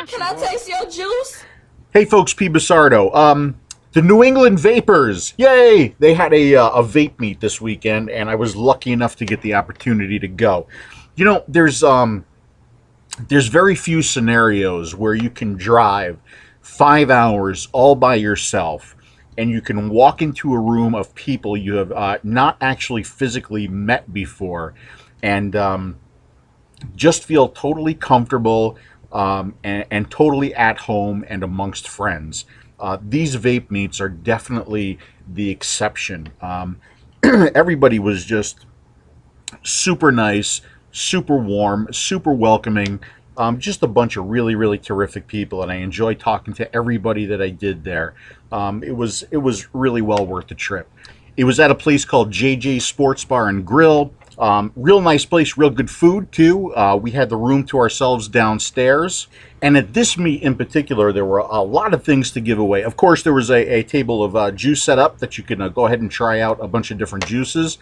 Can I taste your juice? Hey folks, PBusardo. The New England Vapors, yay! They had a vape meet this weekend, and I was lucky enough to get the opportunity to go. You know, there's very few scenarios where you can drive 5 hours all by yourself, and you can walk into a room of people you have not actually physically met before, and just feel totally comfortable and totally at home and amongst friends. These vape meets are definitely the exception. Everybody was just super nice, super warm, super welcoming. Just a bunch of really, really terrific people, and I enjoyed talking to everybody that I did there. It was really well worth the trip. It was at a place called JJ's Sports Bar and Grill. Real nice place, real good food too. We had the room to ourselves downstairs. And at this meet in particular, there were a lot of things to give away. Of course, there was a table of juice set up that you can go ahead and try out a bunch of different juices.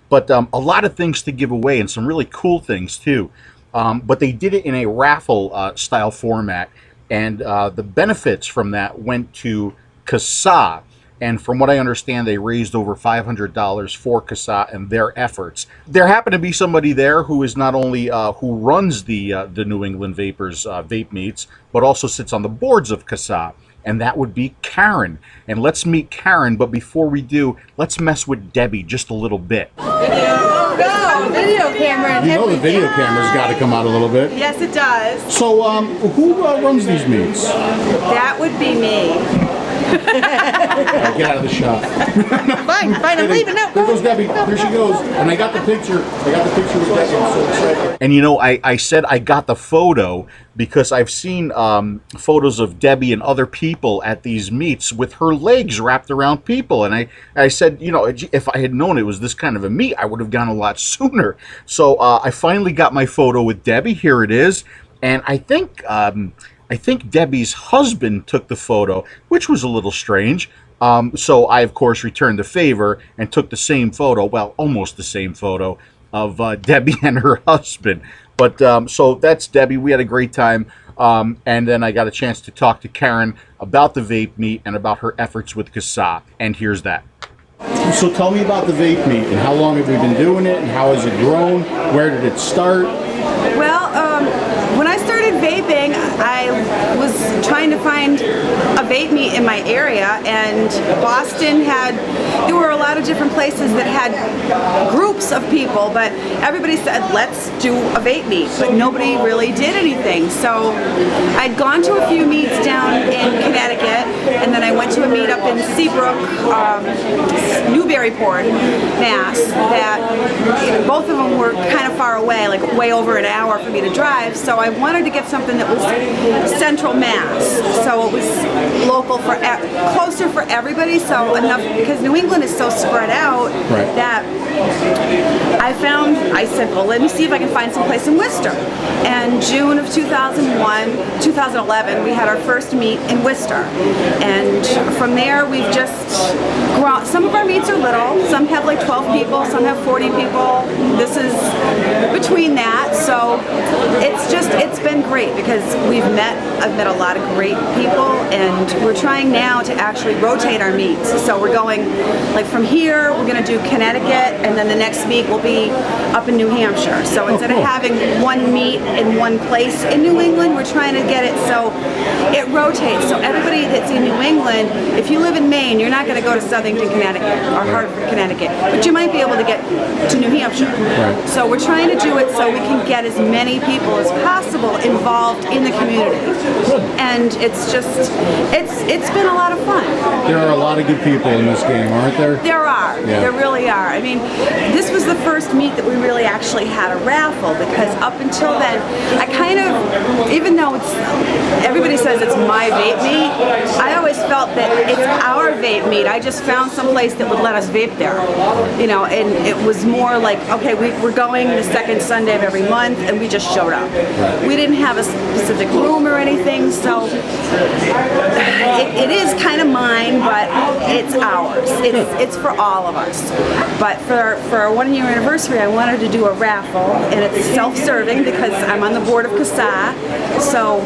But a lot of things to give away, and some really cool things too. But they did it in a raffle style format. And the benefits from that went to CASA. And from what I understand, they raised over $500 for CASA and their efforts. There happened to be somebody there who is not only who runs the New England Vapors vape meets, but also sits on the boards of CASA, and that would be Karen. And let's meet Karen, but before we do, let's mess with Debbie just a little bit. Video camera. You know the video camera's got to come out a little bit. Yes, it does. So, who runs these meets? That would be me. Get out of the shot. Fine, I'm leaving. No, there goes Debbie. There she goes. And I got the picture. With Debbie. I'm so excited. And you know, I said I got the photo because I've seen photos of Debbie and other people at these meets with her legs wrapped around people. And I said, you know, if I had known it was this kind of a meet, I would have gone a lot sooner. So I finally got my photo with Debbie. Here it is. And I think Debbie's husband took the photo, which was a little strange. So I, of course, returned the favor and took the same photo, well, almost the same photo, of Debbie and her husband. But so that's Debbie. We had a great time. And then I got a chance to talk to Karen about the vape meet and about her efforts with CASA. And here's that. So tell me about the vape meet and how long have we been doing it and how has it grown? Where did it start? Well, when I started vaping, I was trying to find a vape meet in my area, and Boston there were a lot of different places that had groups of people, but everybody said, let's do a vape meet, but nobody really did anything. So I'd gone to a few meets down in Connecticut, and then I went to a meet up in Seabrook, Newburyport, Mass, that both of them were kind of far away, like way over an hour for me to drive, so I wanted to get something that was central Mass, so it was local closer for everybody, so enough, because New England is so spread out, right, that I said, well, let me see if I can find some place in Worcester. And June of 2011, we had our first meet in Worcester, and from there we've just grown. Some of our meets are little, some have like 12 people, some have 40 people. This is between that, so it's been great because I've met a lot of great people, and we're trying now to actually rotate our meets. So we're going, like from here, we're going to do Connecticut, and then the next meet will be up in New Hampshire. So instead of having one meet in one place in New England, we're trying to get it so it rotates. So everybody that's in New England, if you live in Maine, you're not going to go to Southington, Connecticut, or Hartford, Connecticut, but you might be able to get to New Hampshire. Right. So we're trying to do it so we can get as many people as possible involved in the community. And it's been a lot of fun. There are a lot of good people in this game, aren't there? There are. Yeah. There really are. I mean, this was the first meet that we really actually had a raffle, because up until then, I kind of, even though everybody says it's my vape meet, I always felt that it's our vape meet. I just found some place that would let us vape there, you know, and it was more like, okay, we're going the second Sunday of every month, and we just showed up. Right. We didn't have a specific room or anything, so it is kind of mine, but it's ours. It's for all of us. But for our 1 year anniversary, I wanted to do a raffle, and it's self-serving because I'm on the board of CASA. So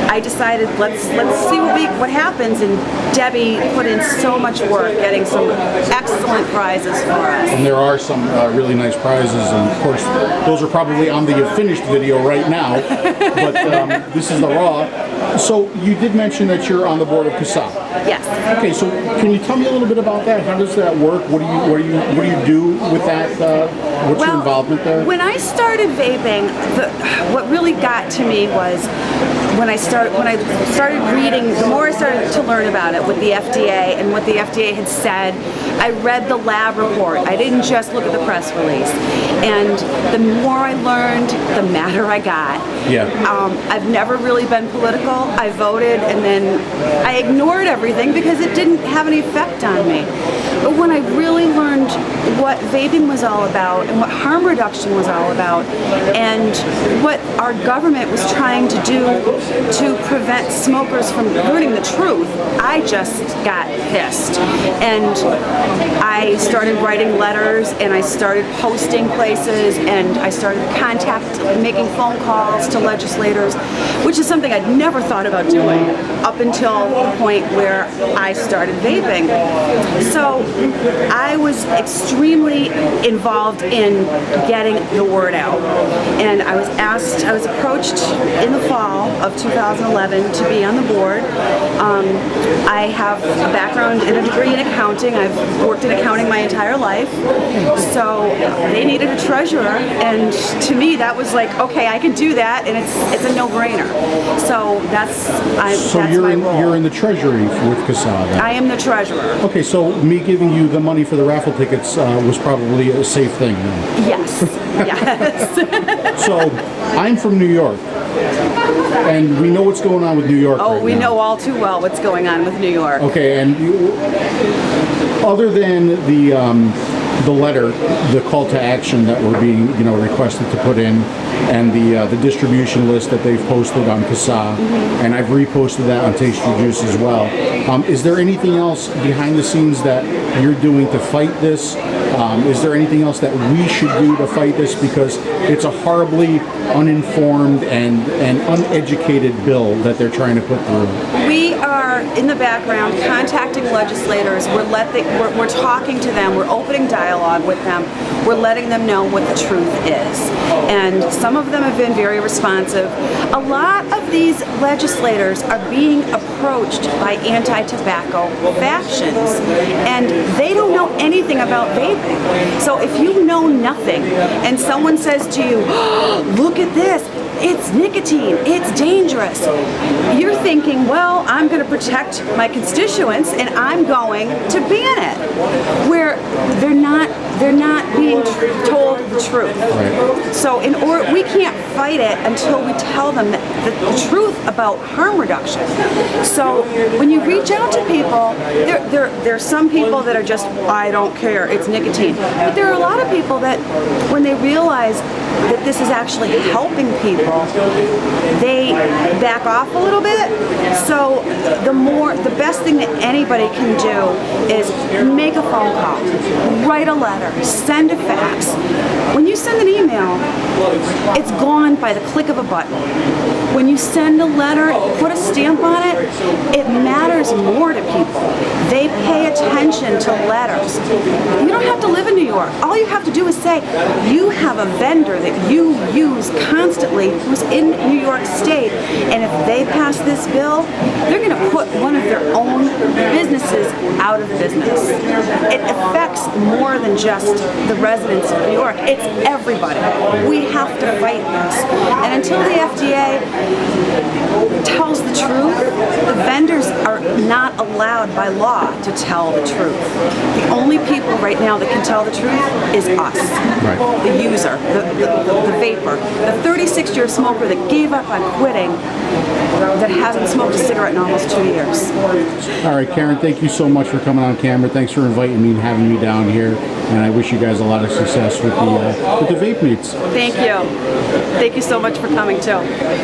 I decided decided let's see what happens. And Debbie put in so much work getting some excellent prizes for us. And there are some really nice prizes, and of course those are probably on the finished video right now, but this is the raw. So you did mention that you're on the board of CASA. Yes. Okay, so can you tell me a little bit about that? How does that work? What do you do with that? What's your involvement there? When I started vaping, what really got to me was when I started reading. The more I started to learn about it with the FDA and what the FDA had said, I read the lab report. I didn't just look at the press release. And the more I learned, the madder I got. Yeah. I've never really been political. I voted and then I ignored everything because it didn't have any effect on me. But when I really learned what vaping was all about and what harm reduction was all about and what our government was trying to do to prevent smokers from learning the truth, I just got pissed. And I started writing letters and I started posting places and I started making phone calls to legislators, which is something I'd never thought about doing up until the point where I started vaping. So I was extremely involved in getting the word out. And I was approached in the fall of 2011 to be on the board. I have a background and a degree in accounting. I've worked in accounting my entire life. So they needed a treasurer, and to me that was like, okay, I can do that, and it's a no-brainer. So that's my role. You're in the treasury with CASA then? I am the treasurer. Okay, so me giving you the money for the raffle tickets was probably a safe thing then? Yes, yes. So I'm from New York, and we know what's going on with New York right We now. know all too well what's going on with New York. Okay, and other than the letter, the call to action that we're being requested to put in, and the distribution list that they've posted on CASA, and I've reposted that on Taste Your Juice as well. Is there anything else behind the scenes that you're doing to fight this? Is there anything else that we should do to fight this? Because it's a horribly uninformed and uneducated bill that they're trying to put through. We are in the background contacting legislators. We're talking to them. We're opening dialogue with them. We're letting them know what the truth is. And some of them have been very responsive. A lot of these legislators are being approached by anti-tobacco factions, and they don't know anything about vaping. So if you know nothing and someone says to you, oh, look at this, it's nicotine, it's dangerous, you're thinking, well, I'm going to protect my constituents and I'm going to ban it, where they're not being told the truth. Right. So we can't fight it until we tell them the truth about harm reduction. So when you reach out to people, there are some people that are just, I don't care, it's nicotine. But there are a lot of people that when they realize that this is actually helping people, they back off a little bit. So the best thing that anybody can do is make a phone call, write a letter, send a fax. When you send an email, it's gone by the click of a button. When you send a letter, put a stamp on it, it matters more to people. They pay attention to letters. You don't have to live in New York. All you have to do is say, you have a vendor that you use constantly who's in New York State, and if they pass this bill, they're going to put one of their own businesses out of business. It affects more than just the residents of New York. It's everybody. We have to fight this. And until the FDA tells the truth, the vendors are not allowed by law to tell the truth. The only people right now that can tell the truth is us, Right. the user, the vapor, the 36-year smoker that gave up on quitting, that hasn't smoked a cigarette in almost 2 years. All right, Karen, thank you so much for coming on camera. Thanks for inviting me and having me down here. And I wish you guys a lot of success with the vape meets. Thank you. Thank you so much for coming too.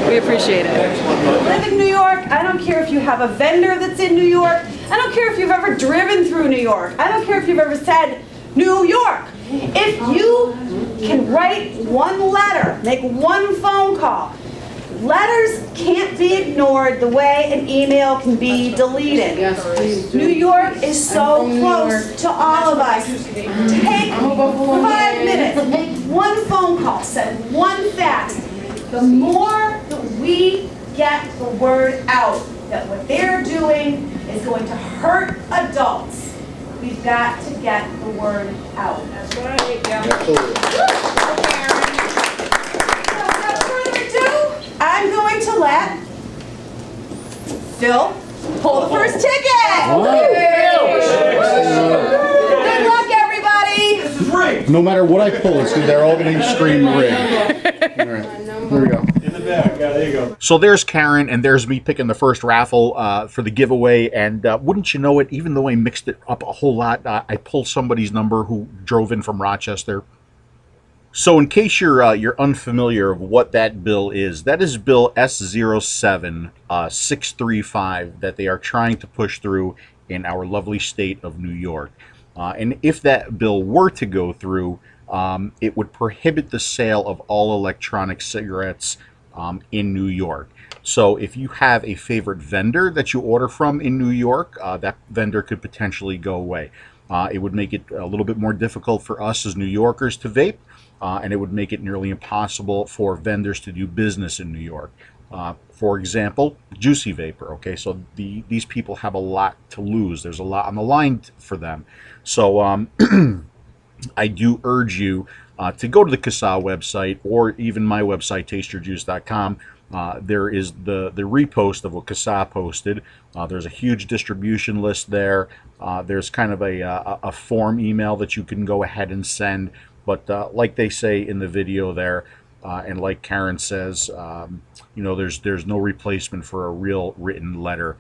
We appreciate it. Live in New York. I don't care if you have a vendor that's in New York. I don't care if you've ever driven through New York. I don't care if you've ever said New York. If you can write one letter, make one phone call, letters can't be ignored. ignored the way an email can be deleted. New York is so close to all of us. Take 5 minutes, make one phone call, send one fax. The more that we get the word out that what they're doing is going to hurt adults, we've got to get the word out. That's right. Yeah. Without further ado, I'm going to let Phil pull the first ticket. Good luck, everybody. No matter what I pull, they're all going to scream ring. All right, here we go. In the back, yeah, there you go. So there's Karen, and there's me picking the first raffle for the giveaway. And wouldn't you know it, even though I mixed it up a whole lot, I pulled somebody's number who drove in from Rochester. So in case you're unfamiliar of what that bill is, that is Bill S07635 that they are trying to push through in our lovely state of New York. And if that bill were to go through, it would prohibit the sale of all electronic cigarettes in New York. So if you have a favorite vendor that you order from in New York, that vendor could potentially go away. It would make it a little bit more difficult for us as New Yorkers to vape, and it would make it nearly impossible for vendors to do business in New York. For example, Juicy Vapor. Okay, so these people have a lot to lose. There's a lot on the line for them. So I do urge you to go to the CASA website or even my website, tasteyourjuice.com. There is the repost of what CASA posted. There's a huge distribution list there. There's kind of a form email that you can go ahead and send. But like they say in the video there, and like Karen says, you know, there's no replacement for a real written letter.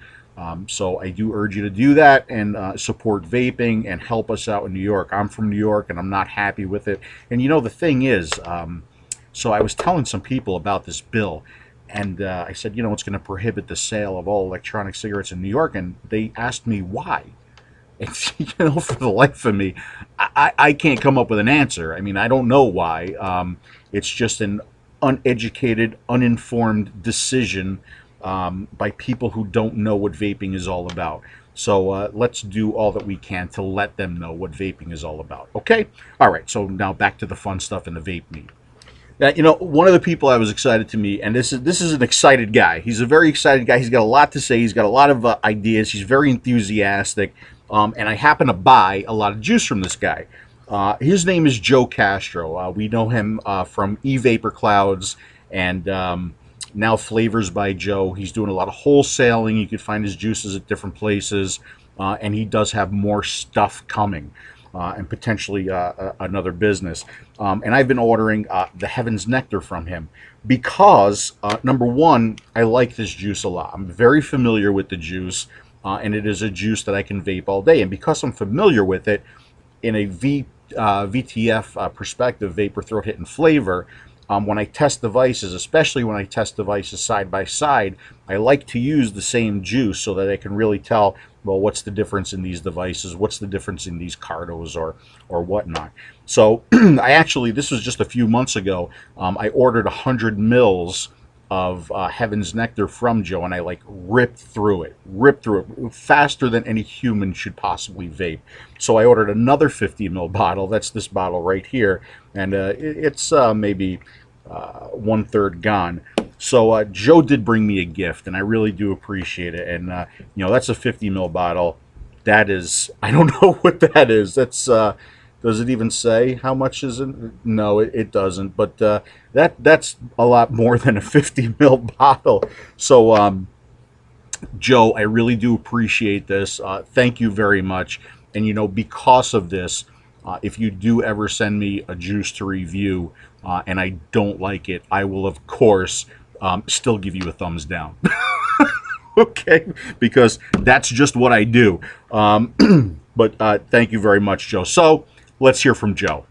So I do urge you to do that and support vaping and help us out in New York. I'm from New York and I'm not happy with it. And you know, the thing is, so I was telling some people about this bill, and I said, you know, it's going to prohibit the sale of all electronic cigarettes in New York. And they asked me why. And, you know, for the life of me, I can't come up with an answer. I mean, I don't know why. It's just an uneducated, uninformed decision by people who don't know what vaping is all about. So let's do all that we can to let them know what vaping is all about. Okay? All right, so now back to the fun stuff in the vape meet. Now, you know, one of the people I was excited to meet, and this is an excited guy. He's a very excited guy. He's got a lot to say. He's got a lot of ideas. He's very enthusiastic. And I happen to buy a lot of juice from this guy. His name is Joe Castro. We know him from E-Vapor Clouds and now Flavors by Joe. He's doing a lot of wholesaling. You can find his juices at different places. And he does have more stuff coming and potentially another business. And I've been ordering the Heaven's Nectar from him because, number one, I like this juice a lot. I'm very familiar with the juice. And it is a juice that I can vape all day. And because I'm familiar with it, in a VTF perspective, vapor, throat, hit, and flavor, when I test devices, especially when I test devices side by side, I like to use the same juice so that I can really tell, well, what's the difference in these devices? What's the difference in these cardos or whatnot? So I actually, this was just a few months ago, I ordered 100 mils of Heaven's Nectar from Joe, and I like ripped through it faster than any human should possibly vape. So I ordered another 50 ml bottle. That's this bottle right here, and it's maybe 1/3 gone. So Joe did bring me a gift, and I really do appreciate it. And you know, that's a 50 ml bottle. That is, I don't know what that is. That's does it even say how much is it? No, it doesn't. But that's a lot more than a 50 ml bottle. So, Joe, I really do appreciate this. Thank you very much. And, you know, because of this, if you do ever send me a juice to review and I don't like it, I will, of course, still give you a thumbs down. Okay? Because that's just what I do. But thank you very much, Joe. So, let's hear from Joe.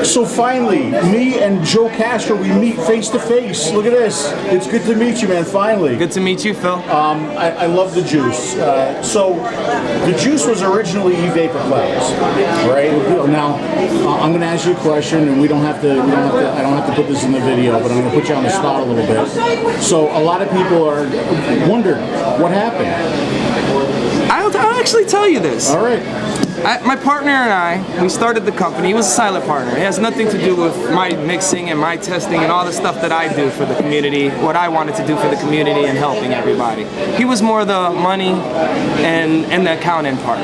So finally, me and Joe Castro, we meet face to face. Look at this. It's good to meet you, man. Finally. Good to meet you, Phil. I love the juice. So the juice was originally e-vapor clouds, right? Now I'm going to ask you a question, and I don't have to put this in the video, but I'm going to put you on the spot a little bit. So a lot of people are wondering what happened. I'll actually tell you this. All right. My partner and I, we started the company. He was a silent partner. It has nothing to do with my mixing and my testing and all the stuff that I do for the community, what I wanted to do for the community and helping everybody. He was more the money and the accounting part.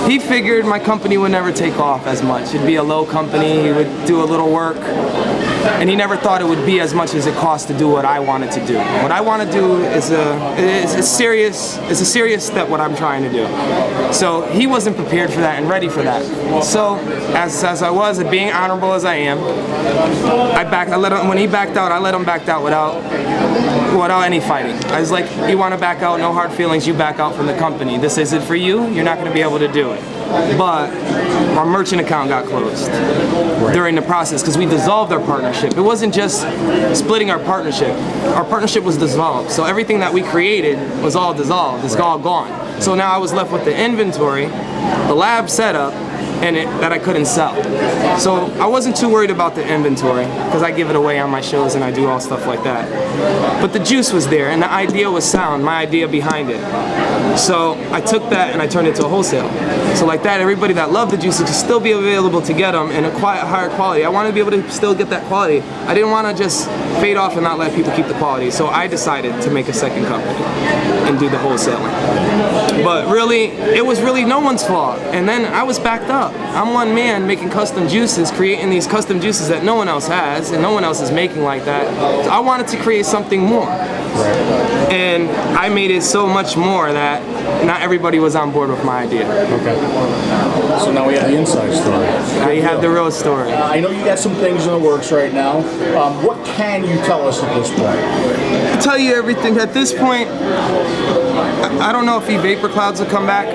He figured my company would never take off as much. It'd be a low company, he would do a little work, and he never thought it would be as much as it cost to do what I wanted to do. What I want to do is a serious step what I'm trying to do. So he wasn't prepared for that and ready for that. So as I was, being honorable as I am, when he backed out, I let him back out without any fighting. I was like, you want to back out, no hard feelings, you back out from the company. This isn't for you, you're not going to be able to do it. But our merchant account got closed during the process because we dissolved our partnership. It wasn't just splitting our partnership. Our partnership was dissolved. So everything that we created was all dissolved. It's all gone. So now I was left with the inventory, the lab setup, and that I couldn't sell. So I wasn't too worried about the inventory because I give it away on my shows and I do all stuff like that. But the juice was there and the idea was sound, my idea behind it. So I took that and I turned it to a wholesale. So like that, everybody that loved the juice could still be available to get them in a higher quality. I wanted to be able to still get that quality. I didn't want to just fade off and not let people keep the quality. So I decided to make a second company and do the wholesaling. But really, it was really no one's fault. And then I was backed up. I'm one man making custom juices, creating these custom juices that no one else has and no one else is making like that. So I wanted to create something more. And I made it so much more that not everybody was on board with my idea. Okay. So now we have the inside story. Now you have the real story. I know you got some things in the works right now. What can you tell us at this point? I'll tell you everything. At this point, I don't know if e-vapor clouds will come back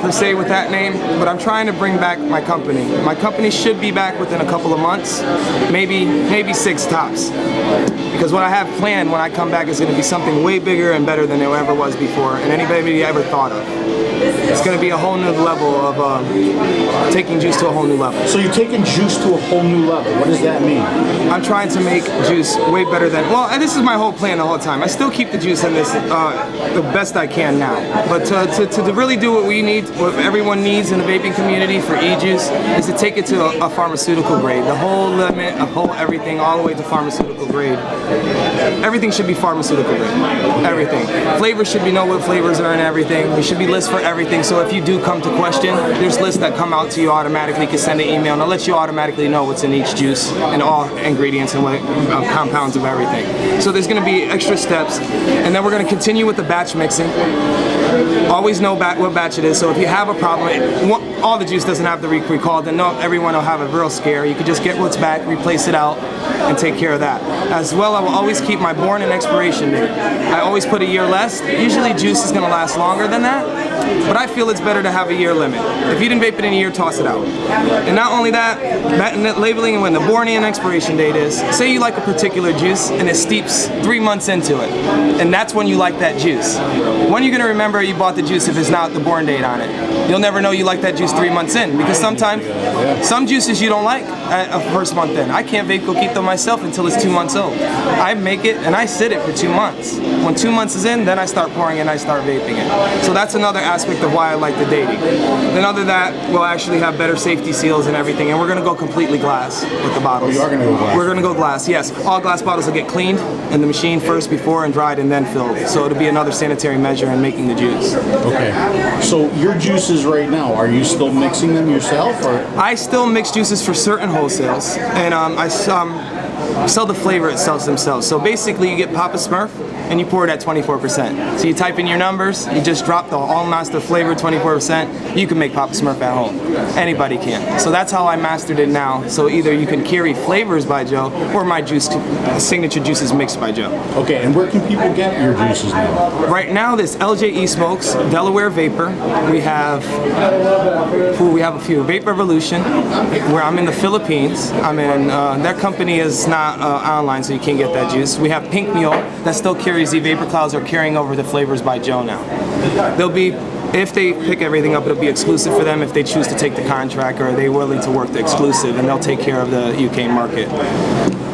per se with that name, but I'm trying to bring back my company. My company should be back within a couple of months, maybe 6 tops. Because what I have planned when I come back is going to be something way bigger and better than it ever was before, and anybody ever thought of. It's going to be a whole new level of taking juice to a whole new level. So you're taking juice to a whole new level. What does that mean? I'm trying to make juice way better than, well, and this is my whole plan the whole time. I still keep the juice in this the best I can now. But to really do what we need, what everyone needs in the vaping community for e-juice, is to take it to a pharmaceutical grade. The whole limit, everything, all the way to pharmaceutical grade. Everything should be pharmaceutical grade. Everything. Flavors should be know what flavors are in everything. There should be lists for everything. So if you do come to question, there's lists that come out to you automatically. You can send an email and I'll let you automatically know what's in each juice and all ingredients and what compounds of everything. So there's going to be extra steps, and then we're going to continue with the batch mixing. Always know what batch it is. So if you have a problem, all the juice doesn't have to be recalled, then no, everyone will have a real scare. You could just get what's back, replace it out, and take care of that. As well, I will always keep my born and expiration date. I always put a year less. Usually juice is going to last longer than that, but I feel it's better to have a year limit. If you didn't vape it in a year, toss it out. And not only that labeling and when the born and expiration date is, say you like a particular juice and it steeps 3 months into it, and that's when you like that juice. When are you going to remember you bought the juice if it's not the born date on it? You'll never know you like that juice 3 months in, because sometimes some juices you don't like at a first month in. I can't vape coquito myself until it's 2 months old. I make it and I sit it for 2 months. When 2 months is in, then I start pouring it and I start vaping it. So that's another aspect of why I like the dating. Then other than that, we'll actually have better safety seals and everything, and we're going to go completely glass with the bottles. You are going to go glass? We're going to go glass, yes. All glass bottles will get cleaned in the machine first before and dried and then filled. So it'll be another sanitary measure in making the juice. Okay. So your juices right now, are you still mixing them yourself? Or? I still mix juices for certain wholesales, and sell the flavor itself themselves. So basically you get Papa Smurf and you pour it at 24%. So you type in your numbers, you just drop the All Master flavor 24%, you can make Papa Smurf at home. Anybody can. So that's how I mastered it now. So either you can carry flavors by Joe or my juice, signature juices mixed by Joe. Okay, and where can people get your juices now? Right now, this LJE Smokes, Delaware Vapor. We have a few. Vape Revolution, where I'm in the Philippines. I'm in, their company is not online, so you can't get that juice. We have Pink Mule, that still carries the Vapor Clouds, are carrying over the flavors by Joe now. They'll be, if they pick everything up, it'll be exclusive for them if they choose to take the contract, or they're willing to work the exclusive, and they'll take care of the UK market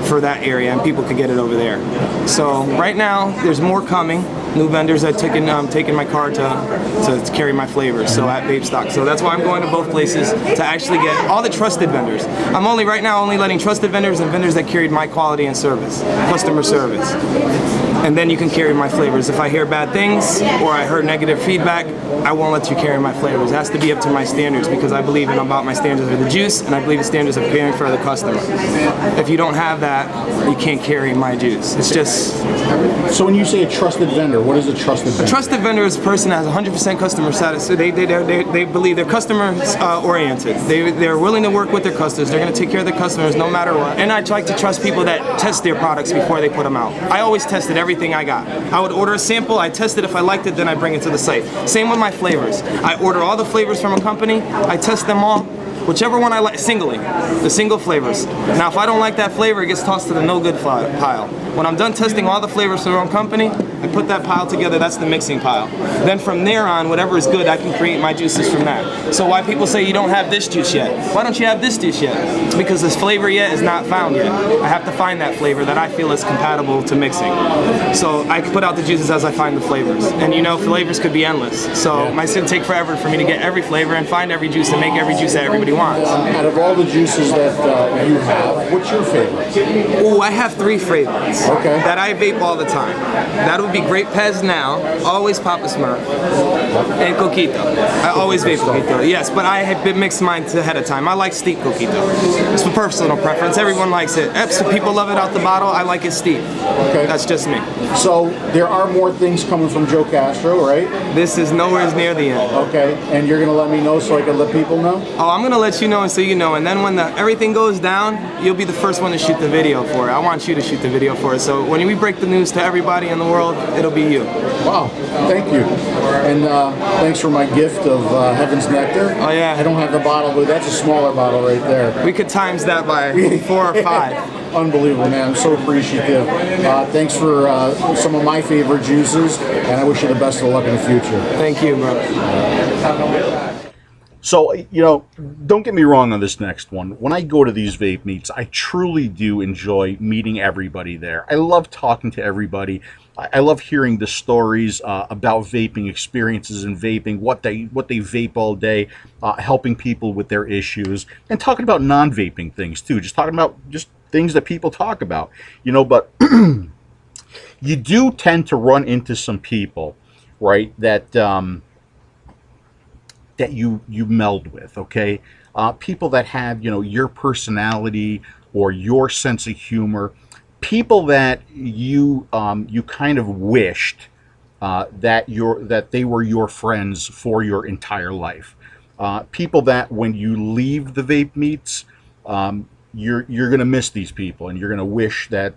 for that area, and people could get it over there. So right now, there's more coming. New vendors that taking my car to carry my flavors, so at Vape Stock. So that's why I'm going to both places to actually get all the trusted vendors. I'm right now only letting trusted vendors and vendors that carried my quality and service, customer service. And then you can carry my flavors. If I hear bad things or I heard negative feedback, I won't let you carry my flavors. It has to be up to my standards, because I believe about my standards for the juice, and I believe the standards of caring for the customer. If you don't have that, you can't carry my juice. It's just... So when you say a trusted vendor, what is a trusted vendor? A trusted vendor is a person that has 100% customer satisfaction. They believe they're customer oriented. They're willing to work with their customers. They're going to take care of their customers no matter what. And I like to trust people that test their products before they put them out. I always tested everything I got. I would order a sample, I test it, if I liked it, then I bring it to the site. Same with my flavors. I order all the flavors from a company, I test them all, whichever one I like, singly, the single flavors. Now if I don't like that flavor, it gets tossed to the no good pile. When I'm done testing all the flavors from our own company, I put that pile together, that's the mixing pile. Then from there on, whatever is good, I can create my juices from that. So why people say you don't have this juice yet? Why don't you have this juice yet? It's because this flavor yet is not found yet. I have to find that flavor that I feel is compatible to mixing. So I put out the juices as I find the flavors. And you know, flavors could be endless. So it's going to take forever for me to get every flavor and find every juice and make every juice that everybody wants. Out of all the juices that you have, what's your favorite? Oh, I have 3 favorites that I vape all the time. That would be Great Pez now, always Papa Smurf, and Coquito. I always vape Coquito, yes, but I have been mixed mine ahead of time. I like steep Coquito. It's a personal preference. Everyone likes it. Some people love it out the bottle. I like it steep. Okay. That's just me. So there are more things coming from Joe Castro, right? This is nowhere near the end. Okay, and you're going to let me know so I can let people know? Oh, I'm going to let you know and so you know, and then when everything goes down, you'll be the first one to shoot the video for it. I want you to shoot the video for it. So when we break the news to everybody in the world, it'll be you. Wow, thank you. And thanks for my gift of Heaven's Nectar. Oh yeah. I don't have the bottle, but that's a smaller bottle right there. We could times that by 4 or 5. Unbelievable, man. I'm so appreciative. Thanks for some of my favorite juices, and I wish you the best of luck in the future. Thank you, bro. So, you know, don't get me wrong on this next one. When I go to these vape meets, I truly do enjoy meeting everybody there. I love talking to everybody. I love hearing the stories about vaping experiences and vaping, what they vape all day, helping people with their issues, and talking about non-vaping things too. Just talking about just things that people talk about, you know. But you do tend to run into some people, right, that that you meld with, okay? People that have, you know, your personality or your sense of humor. People that you you kind of wished that they were your friends for your entire life. People that when you leave the vape meets, you're gonna miss these people, and you're gonna wish that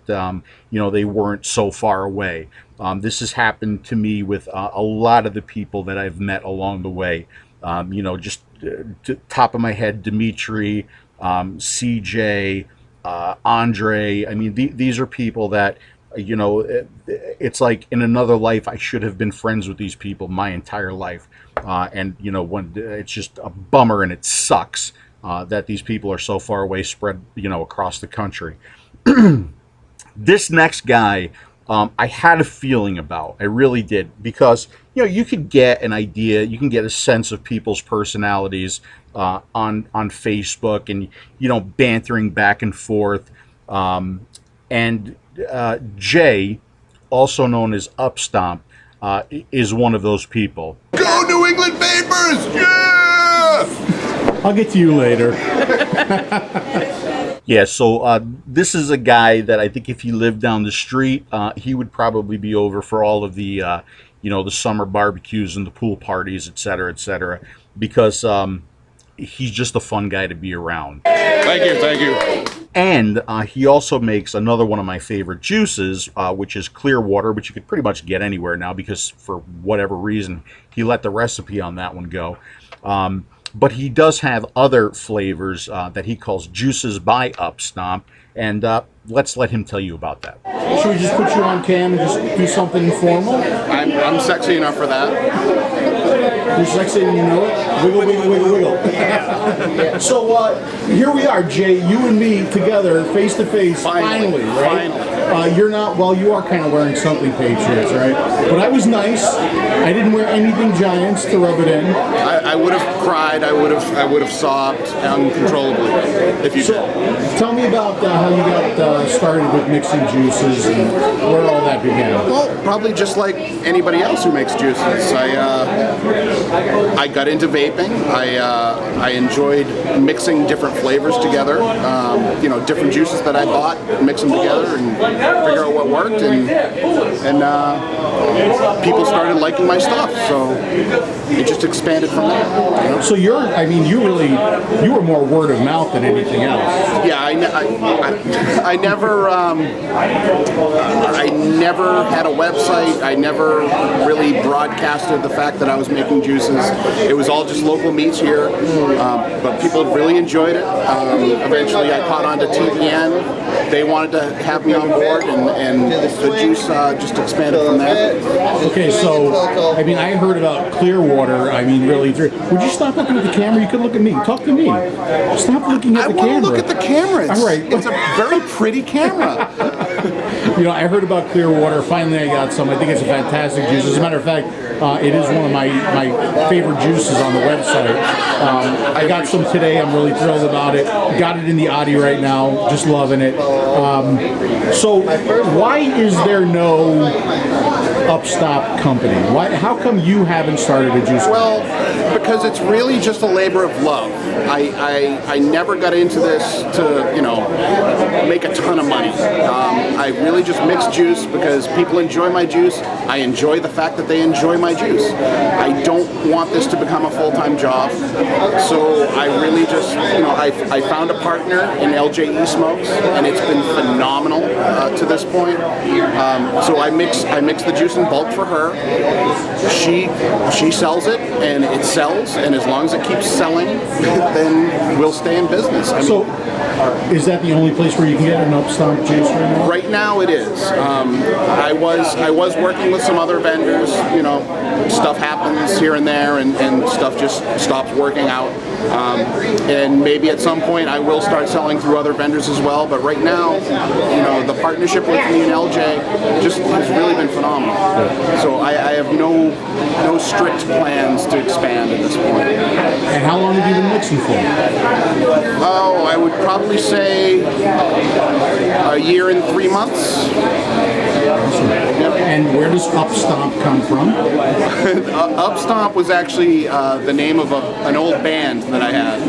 you know, they weren't so far away. This has happened to me with a lot of the people that I've met along the way. You know, just top of my head, Dimitri, CJ, Andre. I mean, these are people that, you know, it's like in another life I should have been friends with these people my entire life. And you know, when it's just a bummer, and it sucks that these people are so far away, spread, you know, across the country. This next guy, I had a feeling about. I really did, because you know, you could get an idea, you can get a sense of people's personalities on Facebook, and you know, bantering back and forth. And Jay, also known as Upstomp, is one of those people. Go New England Vapors! Yeah! I'll get to you later. Yeah, so this is a guy that I think if he lived down the street, he would probably be over for all of the, the summer barbecues and the pool parties, et cetera, because he's just a fun guy to be around. Thank you. And he also makes another one of my favorite juices, which is clear water, which you could pretty much get anywhere now because for whatever reason, he let the recipe on that one go. But he does have other flavors that he calls juices by Upstomp, and let's let him tell you about that. Should we just put you on cam and just do something informal? I'm sexy enough for that. You're sexy and you know it? Wiggle, wiggle, wiggle, wiggle. So here we are, Jay, you and me together, face to face, finally, right? You're not, well, you are kind of wearing something Patriots, right? But I was nice. I didn't wear anything Giants to rub it in. I would have cried. I would have sobbed uncontrollably if you did. Tell me about how you got started with mixing juices and where all that began. Well, probably just like anybody else who makes juices. I got into vaping. I enjoyed mixing different flavors together. Different juices that I bought, mix them together and figure out what worked. And people started liking my stuff, so it just expanded from there. So you were more word of mouth than anything else. Yeah, I never had a website. I never really broadcasted the fact that I was making juices. It was all just local meets here, but people really enjoyed it. Eventually, I caught on to TVN. They wanted to have me on board, and the juice just expanded from there. Okay, so I heard about Clearwater. Really, would you stop looking at the camera? You could look at me. Talk to me. Stop looking at the camera. I want to look at the camera. All right. It's a very pretty camera. I heard about Clearwater. Finally, I got some. I think it's a fantastic juice. As a matter of fact, it is one of my favorite juices on the website. I got some today. I'm really thrilled about it. Got it in the Audi right now. Just loving it. So why is there no Upstomp company? How come you haven't started a juice company? Well, because it's really just a labor of love. I never got into this to make a ton of money. I really just mix juice because people enjoy my juice. I enjoy the fact that they enjoy my juice. I don't want this to become a full-time job, so I really just I found a partner in LJE Smokes, and it's been phenomenal to this point. So I mix the juice in bulk for her. She sells it, and it sells, and as long as it keeps selling, then we'll stay in business. So, is that the only place where you can get an Upstomp juice right now? Right now it is. I was working with some other vendors. Stuff happens here and there, and stuff just stops working out. And maybe at some point I will start selling through other vendors as well. But right now, the partnership with me and LJ just has really been phenomenal. So I have no strict plans to expand at this point. And how long have you been mixing for? Oh, I would probably say a year and 3 months. Yep. And where does Upstomp come from? Upstomp was actually the name of an old band that I had,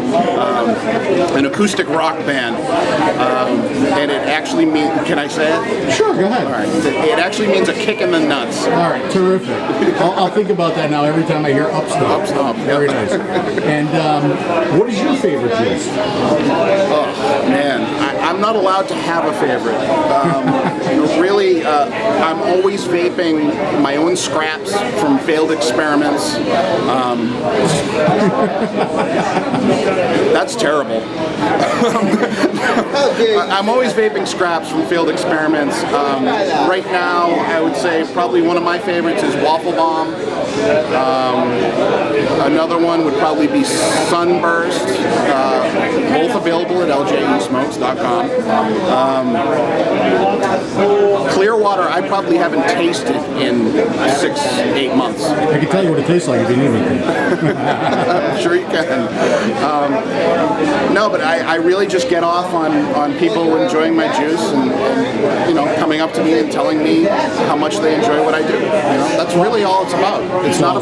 an acoustic rock band, and it actually means, can I say it? Sure, go ahead. All right. It actually means a kick in the nuts. All right, terrific. I'll think about that now every time I hear Upstomp. Upstomp, Very nice. And what is your favorite juice? Oh, man. I'm not allowed to have a favorite. Really, I'm always vaping my own scraps from failed experiments. That's terrible. I'm always vaping scraps from failed experiments. Right now, I would say probably one of my favorites is Waffle Bomb. Another one would probably be Sunburst. Both available at ljesmokes.com. Clearwater, I probably haven't tasted in 6-8 months. I can tell you what it tastes like if you need me to. I'm sure you can. No, but I really just get off on people enjoying my juice and you know, coming up to me and telling me how much they enjoy what I do. You know, that's really all it's about. It's not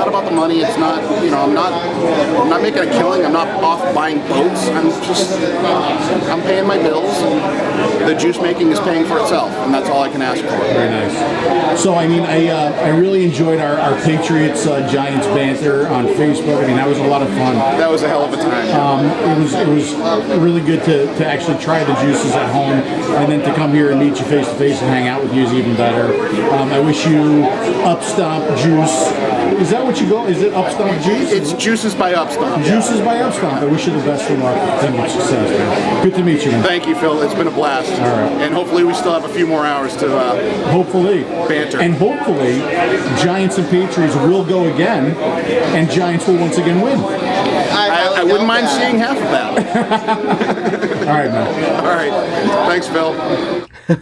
about the money. It's not, you know, I'm not making a killing. I'm not off buying boats. I'm paying my bills, and the juice making is paying for itself, and that's all I can ask for. Very nice. So, I mean, I really enjoyed our Patriots Giants banter on Facebook. I mean, that was a lot of fun. That was a hell of a time. It was really good to actually try the juices at home, and then to come here and meet you face to face and hang out with you is even better. I wish you Upstomp Juice. Is that what you go? Is it Upstomp Juice? It's Juices by Upstomp. Juices by Upstomp. I wish you the best of luck and success, man. Good to meet you, man. Thank you, Phil. It's been a blast. All right. And hopefully we still have a few more hours to hopefully banter. And hopefully Giants and Patriots will go again, and Giants will once again win. I wouldn't mind seeing half of that. All right, man. All right. Thanks, Phil.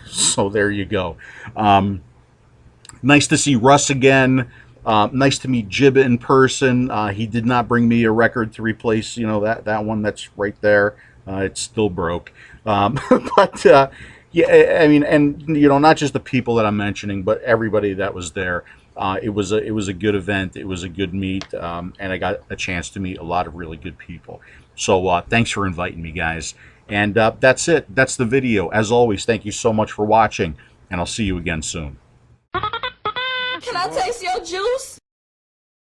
So there you go. Nice to see Russ again. Nice to meet Jibba in person. He did not bring me a record to replace, you know, that one that's right there. It's still broke. But yeah, I mean, and you know, not just the people that I'm mentioning, but everybody that was there. It was a good event. It was a good meet, and I got a chance to meet a lot of really good people. So thanks for inviting me, guys. And that's it. That's the video. As always, thank you so much for watching, and I'll see you again soon. Can I taste your juice?